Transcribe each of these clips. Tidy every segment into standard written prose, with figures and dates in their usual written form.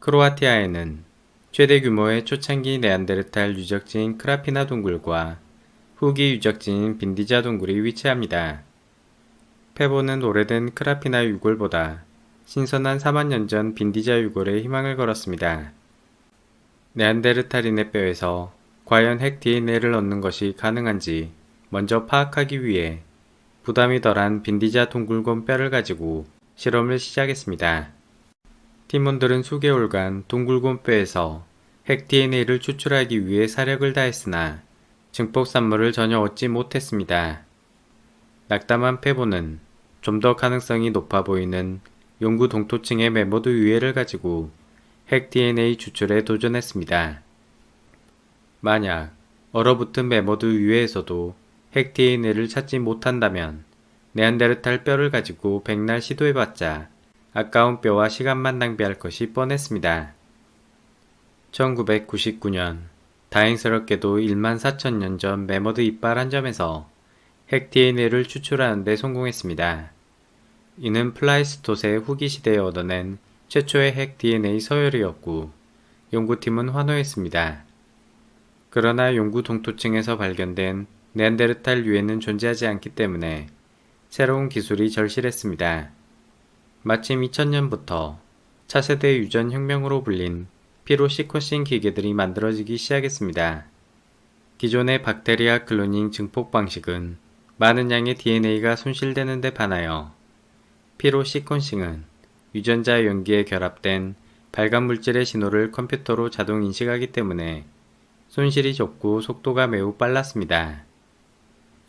크로아티아에는 최대 규모의 초창기 네안데르탈 유적지인 크라피나 동굴과 후기 유적지인 빈디자 동굴이 위치합니다. 페보는 오래된 크라피나 유골보다 신선한 4만 년 전 빈디자 유골에 희망을 걸었습니다. 네안데르탈인의 뼈에서 과연 핵 DNA를 얻는 것이 가능한지 먼저 파악하기 위해 부담이 덜한 빈디자 동굴곰 뼈를 가지고 실험을 시작했습니다. 팀원들은 수개월간 동굴곰 뼈에서 핵 DNA를 추출하기 위해 사력을 다했으나 증폭 산물을 전혀 얻지 못했습니다. 낙담한 페보는 좀 더 가능성이 높아 보이는 용구 동토층의 메모드 유해를 가지고 핵 DNA 추출에 도전했습니다. 만약 얼어붙은 메모드 유해에서도 핵 DNA를 찾지 못한다면 네안데르탈 뼈를 가지고 백날 시도해봤자 아까운 뼈와 시간만 낭비할 것이 뻔했습니다. 1999년 다행스럽게도 14,000년 전 메모드 이빨 한 점에서 핵 DNA를 추출하는 데 성공했습니다. 이는 플라이스토세 후기 시대에 얻어낸 최초의 핵 DNA 서열이었고 연구팀은 환호했습니다. 그러나 용구 동토층에서 발견된 네안데르탈 유해는 존재하지 않기 때문에 새로운 기술이 절실했습니다. 마침 2000년부터 차세대 유전 혁명으로 불린 피로 시퀀싱 기계들이 만들어지기 시작했습니다. 기존의 박테리아 클로닝 증폭 방식은 많은 양의 DNA가 손실되는 데 반하여 피로 시퀀싱은 유전자 연기에 결합된 발간 물질의 신호를 컴퓨터로 자동 인식하기 때문에 손실이 적고 속도가 매우 빨랐습니다.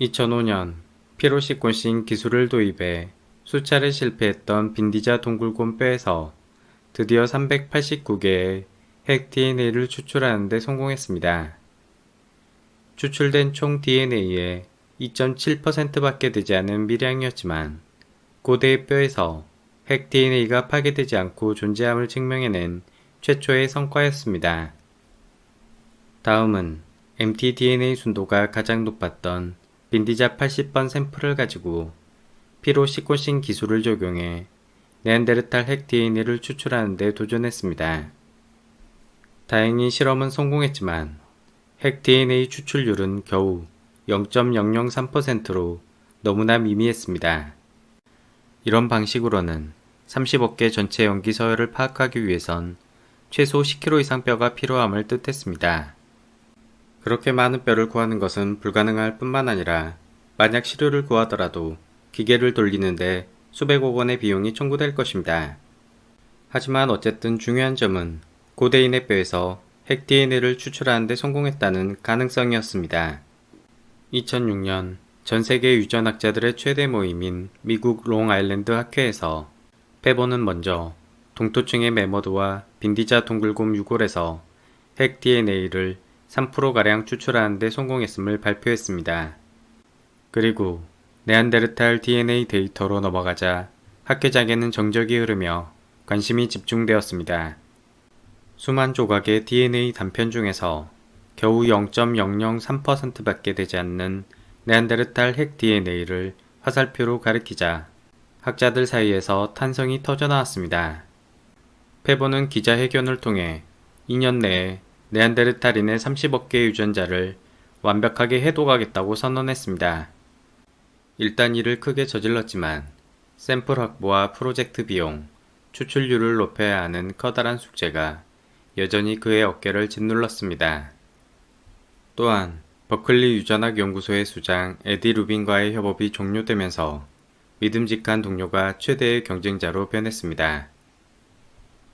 2005년 피로 시퀀싱 기술을 도입해 수차례 실패했던 빈디자 동굴곰 뼈에서 드디어 389개의 핵 DNA를 추출하는 데 성공했습니다. 추출된 총 DNA의 2.7%밖에 되지 않은 미량이었지만 고대의 뼈에서 핵 DNA가 파괴되지 않고 존재함을 증명해낸 최초의 성과였습니다. 다음은 mtDNA 순도가 가장 높았던 빈디자 80번 샘플을 가지고 피로 시퀀싱 기술을 적용해 네안데르탈 핵 DNA를 추출하는 데 도전했습니다. 다행히 실험은 성공했지만 핵 DNA 추출률은 겨우 0.003%로 너무나 미미했습니다. 이런 방식으로는 30억 개 전체 연기 서열을 파악하기 위해선 최소 10kg 이상 뼈가 필요함을 뜻했습니다. 그렇게 많은 뼈를 구하는 것은 불가능할 뿐만 아니라 만약 시료를 구하더라도 기계를 돌리는데 수백억 원의 비용이 청구될 것입니다. 하지만 어쨌든 중요한 점은 고대인의 뼈에서 핵 DNA를 추출하는 데 성공했다는 가능성이었습니다. 2006년 전세계 유전학자들의 최대 모임인 미국 롱아일랜드 학회에서 페보는 먼저 동토층의 메모드와 빈디자 동굴곰 유골에서 핵 DNA를 3%가량 추출하는 데 성공했음을 발표했습니다. 그리고 네안데르탈 DNA 데이터로 넘어가자 학회장에는 정적이 흐르며 관심이 집중되었습니다. 수만 조각의 DNA 단편 중에서 겨우 0.003%밖에 되지 않는 네안데르탈 핵 DNA를 화살표로 가리키자 학자들 사이에서 탄성이 터져나왔습니다. 페보는 기자회견을 통해 2년 내에 네안데르탈인의 30억 개의 유전자를 완벽하게 해독하겠다고 선언했습니다. 일단 일을 크게 저질렀지만 샘플 확보와 프로젝트 비용, 추출률을 높여야 하는 커다란 숙제가 여전히 그의 어깨를 짓눌렀습니다. 또한 버클리 유전학 연구소의 수장 에디 루빈과의 협업이 종료되면서 믿음직한 동료가 최대의 경쟁자로 변했습니다.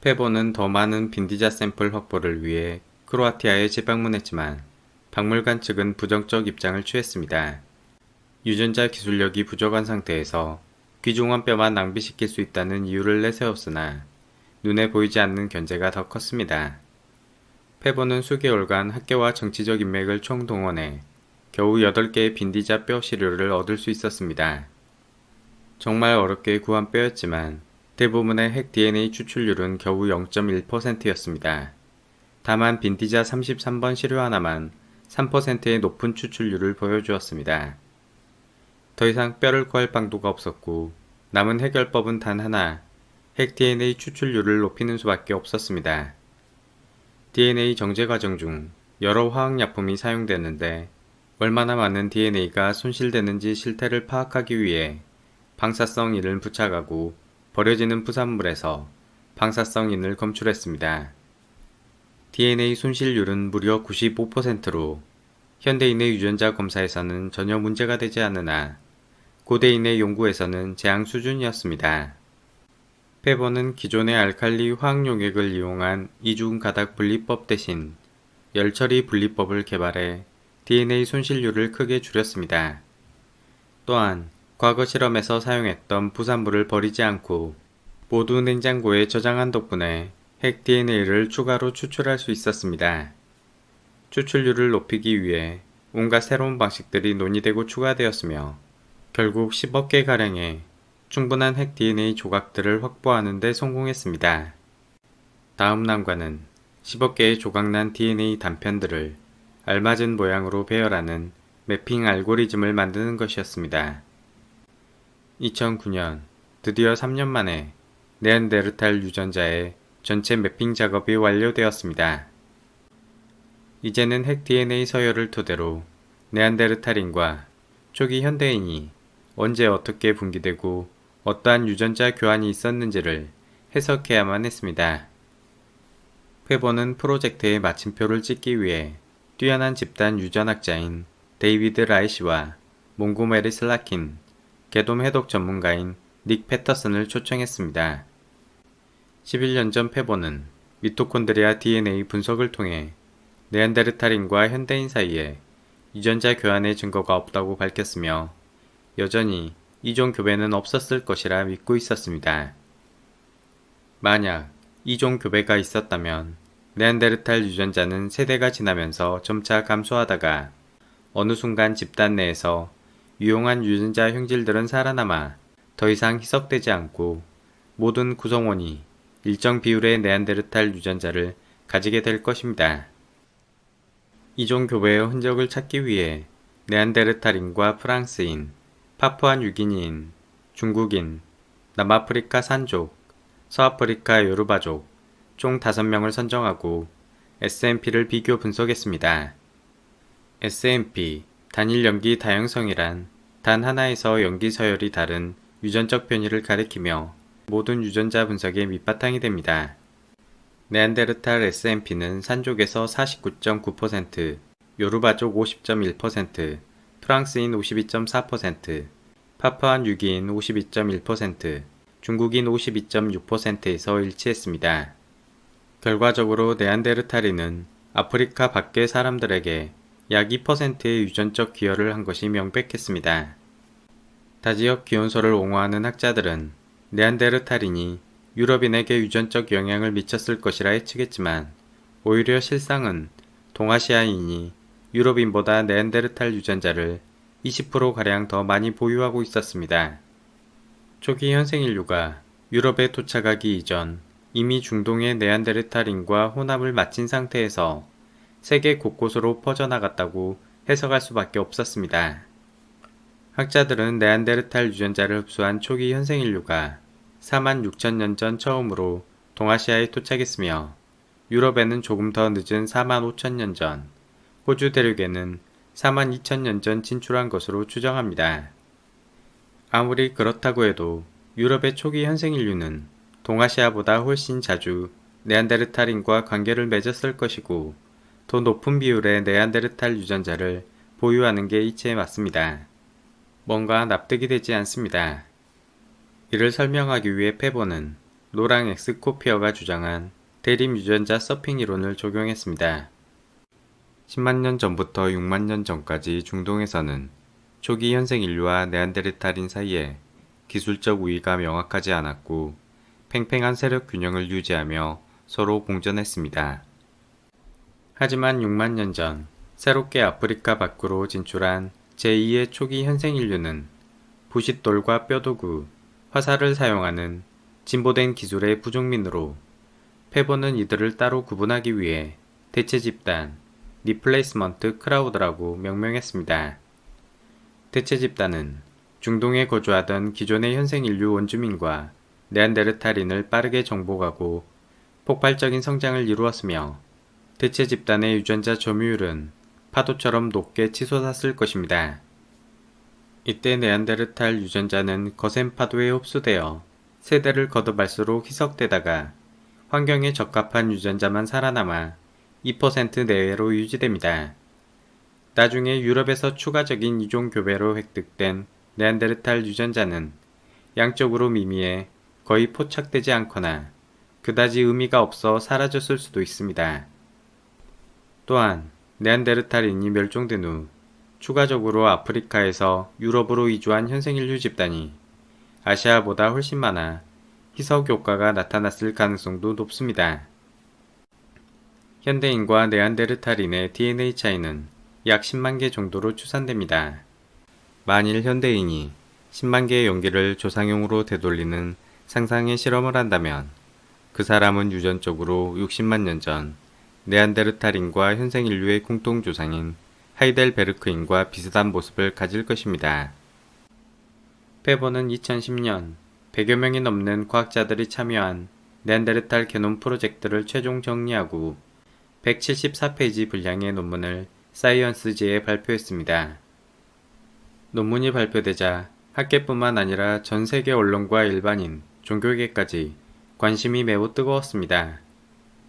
페보는 더 많은 빈디자 샘플 확보를 위해 크로아티아에 재방문했지만 박물관 측은 부정적 입장을 취했습니다. 유전자 기술력이 부족한 상태에서 귀중한 뼈만 낭비시킬 수 있다는 이유를 내세웠으나 눈에 보이지 않는 견제가 더 컸습니다. 페보는 수개월간 학계와 정치적 인맥을 총동원해 겨우 8개의 빈디자 뼈 시료를 얻을 수 있었습니다. 정말 어렵게 구한 뼈였지만 대부분의 핵 DNA 추출률은 겨우 0.1%였습니다. 다만 빈디자 33번 시료 하나만 3%의 높은 추출률을 보여주었습니다. 더 이상 뼈를 구할 방도가 없었고 남은 해결법은 단 하나, 핵 DNA 추출률을 높이는 수밖에 없었습니다. DNA 정제 과정 중 여러 화학약품이 사용되는데 얼마나 많은 DNA가 손실되는지 실태를 파악하기 위해 방사성인을 부착하고 버려지는 부산물에서 방사성인을 검출했습니다. DNA 손실률은 무려 95%로 현대인의 유전자 검사에서는 전혀 문제가 되지 않으나 고대인의 연구에서는 재앙 수준이었습니다. 페버는 기존의 알칼리 화학용액을 이용한 이중가닥 분리법 대신 열처리 분리법을 개발해 DNA 손실률을 크게 줄였습니다. 또한 과거 실험에서 사용했던 부산물을 버리지 않고 모두 냉장고에 저장한 덕분에 핵 DNA를 추가로 추출할 수 있었습니다. 추출률을 높이기 위해 온갖 새로운 방식들이 논의되고 추가되었으며 결국 10억 개가량의 충분한 핵 DNA 조각들을 확보하는 데 성공했습니다. 다음 난관은 10억 개의 조각난 DNA 단편들을 알맞은 모양으로 배열하는 매핑 알고리즘을 만드는 것이었습니다. 2009년 드디어 3년 만에 네안데르탈 유전자의 전체 매핑 작업이 완료되었습니다. 이제는 핵 DNA 서열을 토대로 네안데르탈인과 초기 현대인이 언제 어떻게 분기되고 어떠한 유전자 교환이 있었는지를 해석해야만 했습니다. 페버는 프로젝트의 마침표를 찍기 위해 뛰어난 집단 유전학자인 데이비드 라이시와 몽고메리 슬라킨, 개돔 해독 전문가인 닉 패터슨을 초청했습니다. 11년 전 페버는 미토콘드리아 DNA 분석을 통해 네안데르탈인과 현대인 사이에 유전자 교환의 증거가 없다고 밝혔으며 여전히 이종 교배는 없었을 것이라 믿고 있었습니다. 만약 이종 교배가 있었다면 네안데르탈 유전자는 세대가 지나면서 점차 감소하다가 어느 순간 집단 내에서 유용한 유전자 형질들은 살아남아 더 이상 희석되지 않고 모든 구성원이 일정 비율의 네안데르탈 유전자를 가지게 될 것입니다. 이종 교배의 흔적을 찾기 위해 네안데르탈인과 프랑스인, 파푸아 뉴기니인, 중국인, 남아프리카 산족, 서아프리카 요르바족 총 5명을 선정하고 SNP를 비교 분석했습니다. SNP, 단일 염기 다양성이란 단 하나에서 염기 서열이 다른 유전적 변이를 가리키며 모든 유전자 분석의 밑바탕이 됩니다. 네안데르탈 SNP는 산족에서 49.9%, 요르바족 50.1%, 프랑스인 52.4%, 파푸아 뉴기인 52.1%, 중국인 52.6%에서 일치했습니다. 결과적으로 네안데르탈인은 아프리카 밖의 사람들에게 약 2%의 유전적 기여를 한 것이 명백했습니다. 다지역 기원소를 옹호하는 학자들은 네안데르탈인이 유럽인에게 유전적 영향을 미쳤을 것이라 예측했지만 오히려 실상은 동아시아인이 유럽인보다 네안데르탈 유전자를 20%가량 더 많이 보유하고 있었습니다. 초기 현생인류가 유럽에 도착하기 이전 이미 중동의 네안데르탈인과 혼합을 마친 상태에서 세계 곳곳으로 퍼져나갔다고 해석할 수밖에 없었습니다. 학자들은 네안데르탈 유전자를 흡수한 초기 현생인류가 46,000년 전 처음으로 동아시아에 도착했으며 유럽에는 조금 더 늦은 45,000년 전, 호주 대륙에는 42,000년 전 진출한 것으로 추정합니다. 아무리 그렇다고 해도 유럽의 초기 현생인류는 동아시아보다 훨씬 자주 네안데르탈인과 관계를 맺었을 것이고 더 높은 비율의 네안데르탈 유전자를 보유하는 게 이치에 맞습니다. 뭔가 납득이 되지 않습니다. 이를 설명하기 위해 페버는 노랑 엑스코피어가 주장한 대립 유전자 서핑 이론을 적용했습니다. 10만 년 전부터 6만 년 전까지 중동에서는 초기 현생인류와 네안데르탈인 사이에 기술적 우위가 명확하지 않았고 팽팽한 세력 균형을 유지하며 서로 공존했습니다. 하지만 6만 년 전 새롭게 아프리카 밖으로 진출한 제2의 초기 현생인류는 부싯돌과 뼈도구, 화살을 사용하는 진보된 기술의 부족민으로 페버는 이들을 따로 구분하기 위해 대체 집단, 리플레이스먼트 크라우드라고 명명했습니다. 대체 집단은 중동에 거주하던 기존의 현생인류 원주민과 네안데르탈인을 빠르게 정복하고 폭발적인 성장을 이루었으며 대체 집단의 유전자 점유율은 파도처럼 높게 치솟았을 것입니다. 이때 네안데르탈 유전자는 거센 파도에 흡수되어 세대를 거듭할수록 희석되다가 환경에 적합한 유전자만 살아남아 2% 내외로 유지됩니다. 나중에 유럽에서 추가적인 이종 교배로 획득된 네안데르탈 유전자는 양쪽으로 미미해 거의 포착되지 않거나 그다지 의미가 없어 사라졌을 수도 있습니다. 또한 네안데르탈인이 멸종된 후 추가적으로 아프리카에서 유럽으로 이주한 현생인류 집단이 아시아보다 훨씬 많아 희석 효과가 나타났을 가능성도 높습니다. 현대인과 네안데르탈인의 DNA 차이는 약 10만 개 정도로 추산됩니다. 만일 현대인이 10만 개의 용기를 조상용으로 되돌리는 상상의 실험을 한다면 그 사람은 유전적으로 60만 년 전 네안데르탈인과 현생인류의 공통조상인 하이델베르크인과 비슷한 모습을 가질 것입니다. 페보는 2010년 100여 명이 넘는 과학자들이 참여한 네안데르탈 게놈 프로젝트를 최종 정리하고 174페이지 분량의 논문을 사이언스지에 발표했습니다. 논문이 발표되자 학계뿐만 아니라 전 세계 언론과 일반인, 종교계까지 관심이 매우 뜨거웠습니다.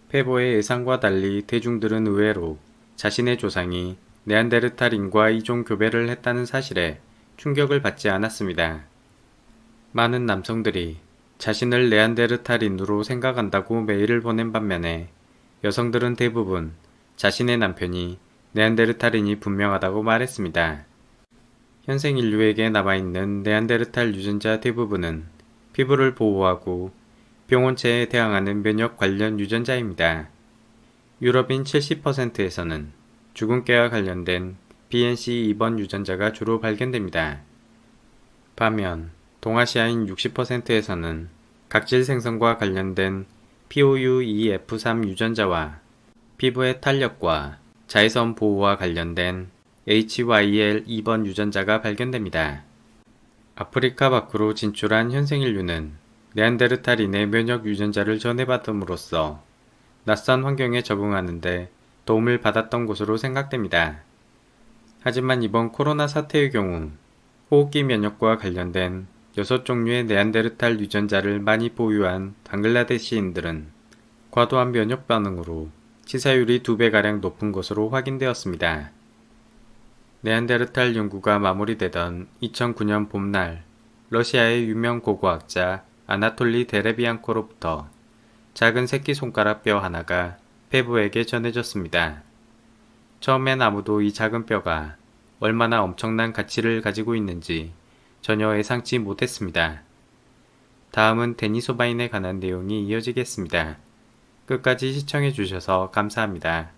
페보의 예상과 달리 대중들은 의외로 자신의 조상이 네안데르탈인과 이종 교배를 했다는 사실에 충격을 받지 않았습니다. 많은 남성들이 자신을 네안데르탈인으로 생각한다고 메일을 보낸 반면에 여성들은 대부분 자신의 남편이 네안데르탈인이 분명하다고 말했습니다. 현생 인류에게 남아있는 네안데르탈 유전자 대부분은 피부를 보호하고 병원체에 대항하는 면역 관련 유전자입니다. 유럽인 70%에서는 주근깨와 관련된 BNC2번 유전자가 주로 발견됩니다. 반면 동아시아인 60%에서는 각질 생성과 관련된 POU2F3 유전자와 피부의 탄력과 자외선 보호와 관련된 HYL2번 유전자가 발견됩니다. 아프리카 밖으로 진출한 현생인류는 네안데르탈인의 면역 유전자를 전해받음으로써 낯선 환경에 적응하는 데 도움을 받았던 것으로 생각됩니다. 하지만 이번 코로나 사태의 경우 호흡기 면역과 관련된 6종류의 네안데르탈 유전자를 많이 보유한 방글라데시인들은 과도한 면역 반응으로 치사율이 2배가량 높은 것으로 확인되었습니다. 네안데르탈 연구가 마무리되던 2009년 봄날 러시아의 유명 고고학자 아나톨리 데레비앙코로부터 작은 새끼손가락 뼈 하나가 페보에게 전해졌습니다. 처음엔 아무도 이 작은 뼈가 얼마나 엄청난 가치를 가지고 있는지 전혀 예상치 못했습니다. 다음은 데니소바인에 관한 내용이 이어지겠습니다. 끝까지 시청해주셔서 감사합니다.